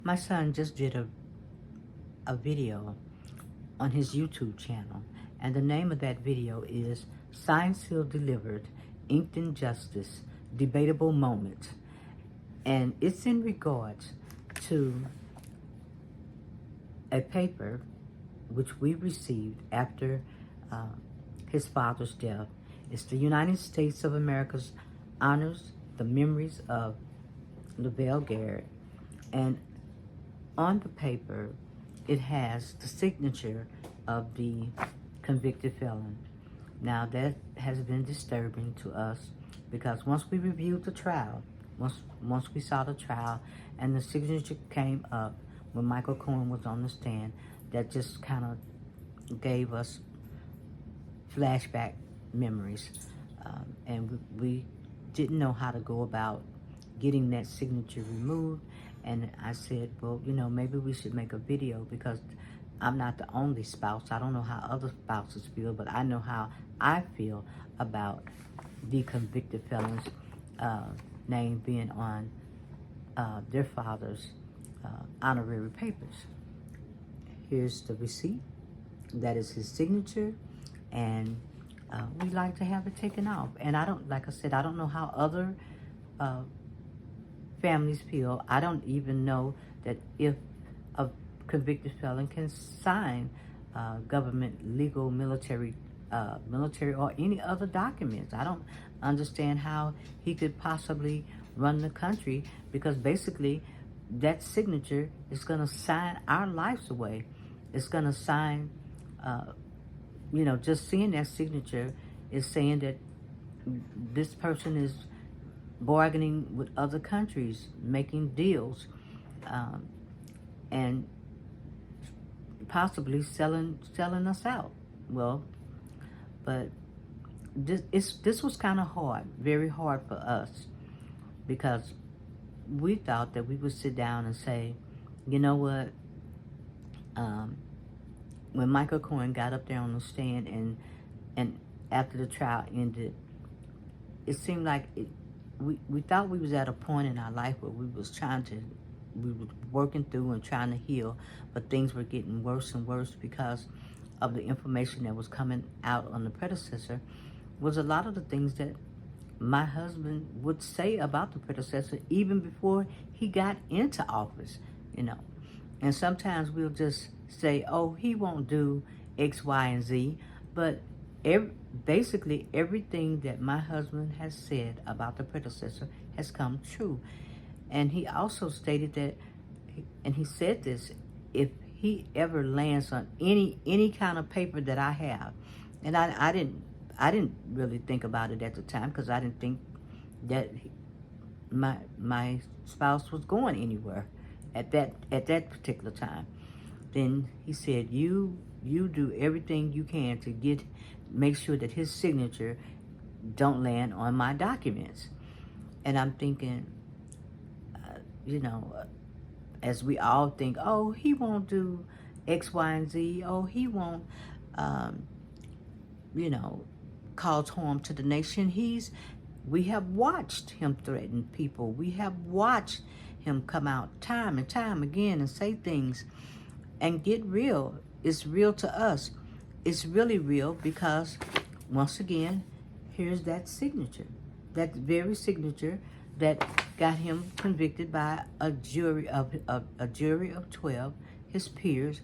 My son just did a video on his YouTube channel, and the name of that video is Signed, Sealed, Delivered, Inked in Justice, Debatable Moments. And it's in regards to a paper which we received after uh, his father's death. It's the United States of America's honors the memories of Lavelle Garrett, and on the paper it has the signature of the convicted felon. Now that has been disturbing to us because once we reviewed the trial, once we saw the trial and the signature came up when Michael Cohen was on the stand, that just kind of gave us flashback memories. And we didn't know how to go about getting that signature removed. And I said, well, maybe we should make a video because I'm not the only spouse. I don't know how other spouses feel, but I know how I feel about the convicted felons' name being on their father's honorary papers. Here's the receipt. That is his signature, and we like to have it taken off. And I don't, like I said, I don't know how other families feel. I don't even know that if a convicted felon can sign government, legal, military, or any other documents. I don't understand how he could possibly run the country because basically that signature is going to sign our lives away. It's going to sign, just seeing that signature is saying that this person is bargaining with other countries, making deals, and possibly selling us out. Well, but this was kind of hard, very hard for us, because we thought that we would sit down and say, you know what, when Michael Cohen got up there on the stand and after the trial ended, it seemed like we thought we was at a point in our life where we were working through and trying to heal, but things were getting worse and worse because of the information that was coming out on the predecessor. Was a lot of the things that my husband would say about the predecessor even before he got into office, And sometimes we'll just say, oh, he won't do X, Y, and Z. But basically everything that my husband has said about the predecessor has come true. And he also stated that, and he said this, if he ever lands on any kind of paper that I have, and I didn't really think about it at the time because I didn't think that my spouse was going anywhere at that particular time. Then he said, you do everything you can to make sure that his signature don't land on my documents. And I'm thinking, as we all think, oh, he won't do X, Y, and Z. Oh, he won't, cause harm to the nation. We have watched him threaten people. We have watched him come out time and time again and say things and get real. It's real to us. It's really real because, once again, here's that signature. That very signature that got him convicted by a jury of 12, his peers.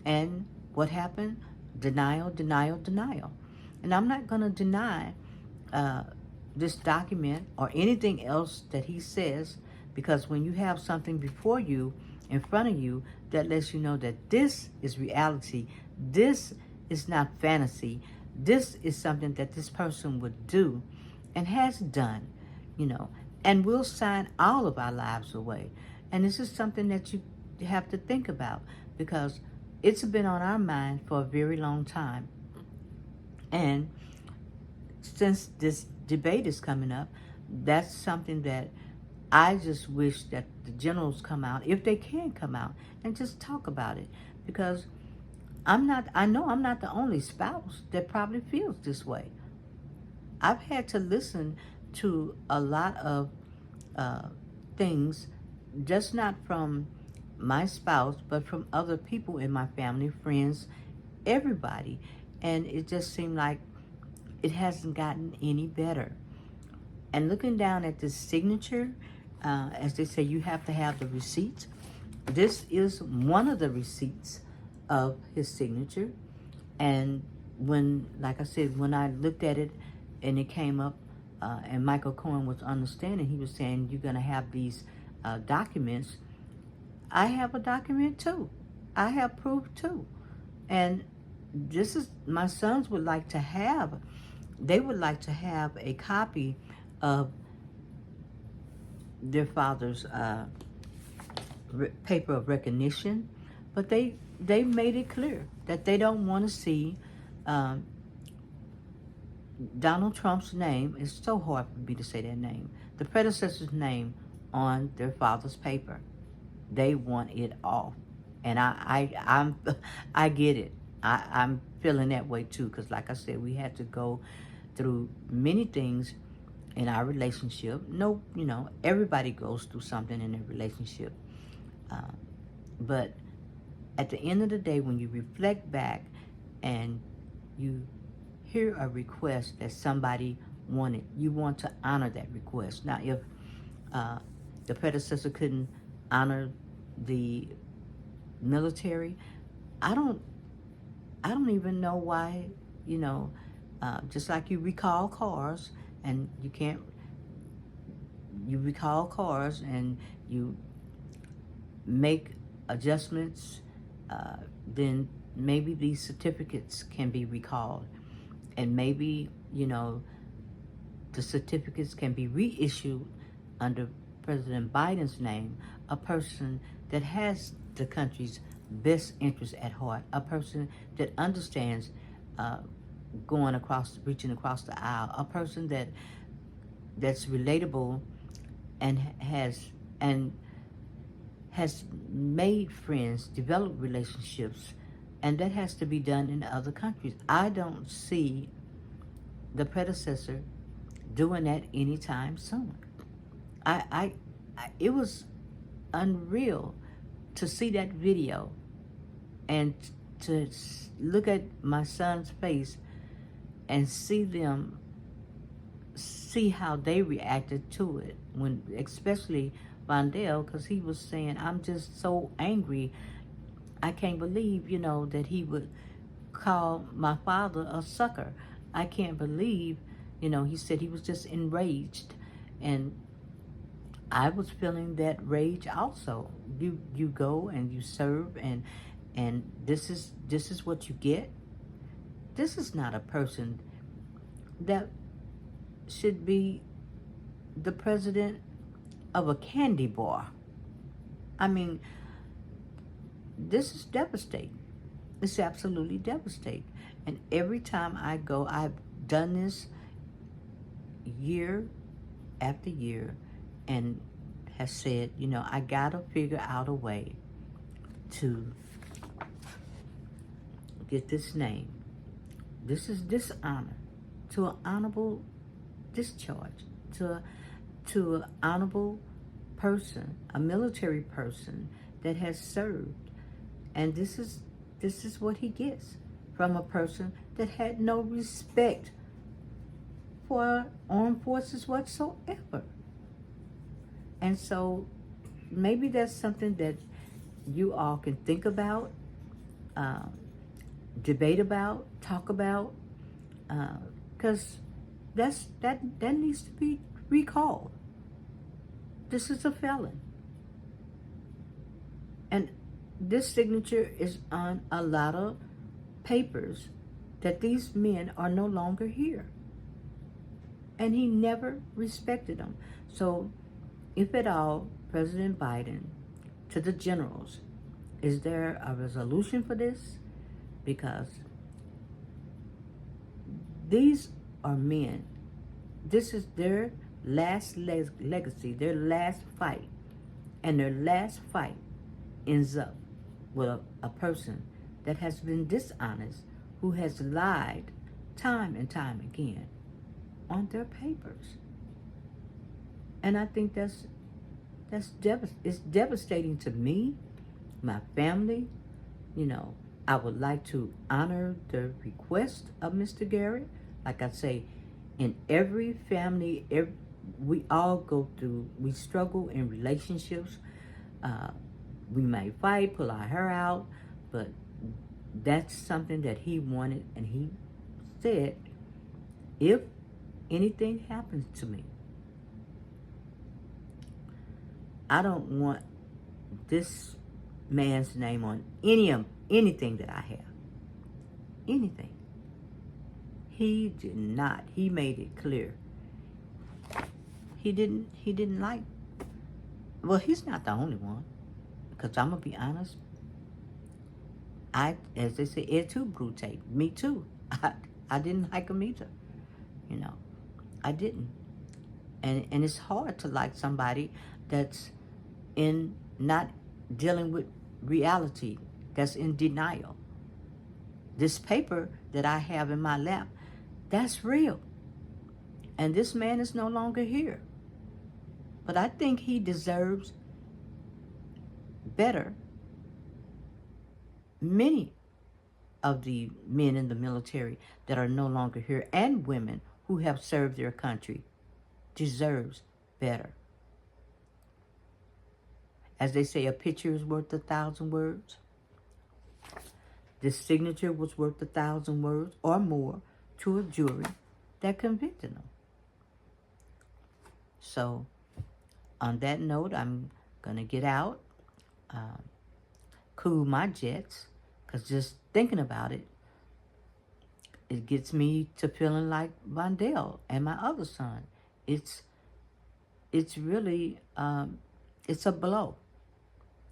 And what happened? Denial, denial, denial. And I'm not going to deny this document or anything else that he says, because when you have something before you, in front of you, that lets you know that this is reality, this is not fantasy, this is something that this person would do and has done, and will sign all of our lives away. And this is something that you have to think about because it's been on our mind for a very long time. And since this debate is coming up, that's something that I just wish that the generals come out, if they can come out, and just talk about it. Because I know I'm not the only spouse that probably feels this way. I've had to listen to a lot of things, just not from my spouse, but from other people in my family, friends, everybody. And it just seemed like it hasn't gotten any better. And looking down at this signature, as they say, you have to have the receipts. This is one of the receipts of his signature. And when, like I said, when I looked at it and it came up, and Michael Cohen was understanding, he was saying, you're going to have these documents. I have a document too. I have proof too. And this is, my sons would like to have, they would like to have a copy of their father's paper of recognition, but they made it clear that they don't want to see Donald Trump's name. It's so hard for me to say that name. The predecessor's name on their father's paper. They want it off, and I get it. I'm feeling that way too, because like I said, we had to go through many things in our relationship. No, everybody goes through something in their relationship. But at the end of the day, when you reflect back and you hear a request that somebody wanted, you want to honor that request. Now, if the predecessor couldn't honor the military, I don't even know why, just like you recall cars, and you recall cars and you make adjustments, then maybe these certificates can be recalled, and maybe the certificates can be reissued under President Biden's name, a person that has the country's best interest at heart, a person that understands reaching across the aisle, a person that's relatable and has made friends, developed relationships, and that has to be done in other countries. I don't see the predecessor doing that anytime soon. It was unreal to see that video and to look at my son's face and see how they reacted to it, when especially Vondell, because he was saying, I'm just so angry. I can't believe, that he would call my father a sucker. I can't believe, he said he was just enraged. And I was feeling that rage also. You go and you serve, and this is what you get. This is not a person that should be the president of a candy bar. I mean, this is devastating. It's absolutely devastating. And every time I go, I've done this year after year, and has said, I gotta figure out a way to get this name. This is dishonor to an honorable discharge, to an honorable person, a military person that has served. And this is what he gets from a person that had no respect for armed forces whatsoever. And so maybe that's something that you all can think about, debate about, talk about, because that needs to be recalled. This is a felon. And this signature is on a lot of papers that these men are no longer here. And he never respected them. So, if at all, President Biden, to the generals, is there a resolution for this? Because these are men. This is their last legacy, their last fight. And their last fight ends up with a person that has been dishonest, who has lied time and time again on their papers. And I think it's devastating to me. my family, you know, I would like to honor the request of Mr. Garrett. Like I say, in every family, we all go through, we struggle in relationships. Uh, we may fight, pull our hair out, but that's something that he wanted, and he said, if anything happens to me, I don't want this man's name on anything that I have. Anything. He did not. He made it clear. He didn't like, well, he's not the only one. Because I'm gonna be honest, as they say, et tu, Brute. Me too. I didn't like him either. You know, I didn't. And it's hard to like somebody that's in not dealing with reality, that's in denial. This paper that I have in my lap, that's real. And this man is no longer here. But I think he deserves better. Many of the men in the military that are no longer here, and women who have served their country, deserves better. As they say, a picture is worth 1,000 words. This signature was worth 1,000 words or more to a jury that convicted him. So, on that note, I'm gonna get out, cool my jets, because just thinking about it, it gets me to feeling like Vondell and my other son. It's really, it's a blow.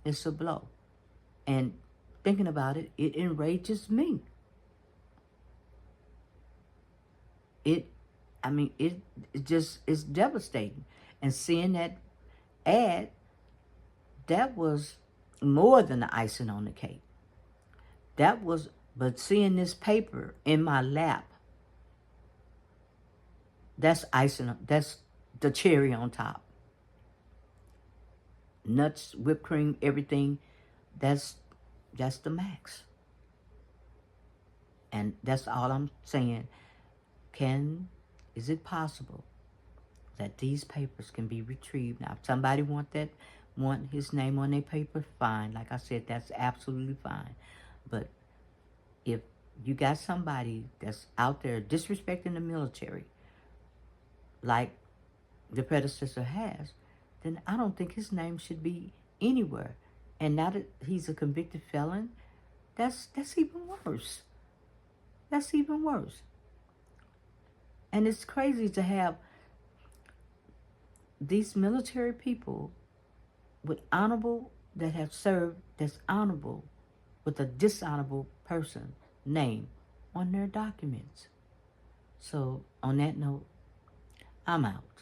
It's a blow. And thinking about it, it enrages me. It just, it's devastating. And seeing that ad, that was more than the icing on the cake. But seeing this paper in my lap, that's that's the cherry on top. Nuts, whipped cream, everything, that's the max. And that's all I'm saying. Is it possible that these papers can be retrieved? Now, if somebody want his name on their paper, fine. Like I said, that's absolutely fine. But if you got somebody that's out there disrespecting the military, like the predecessor has, then I don't think his name should be anywhere. And now that he's a convicted felon, that's even worse. That's even worse. And it's crazy to have these military people with that have served, that's honorable, with a dishonorable person name on their documents. So on that note, I'm out.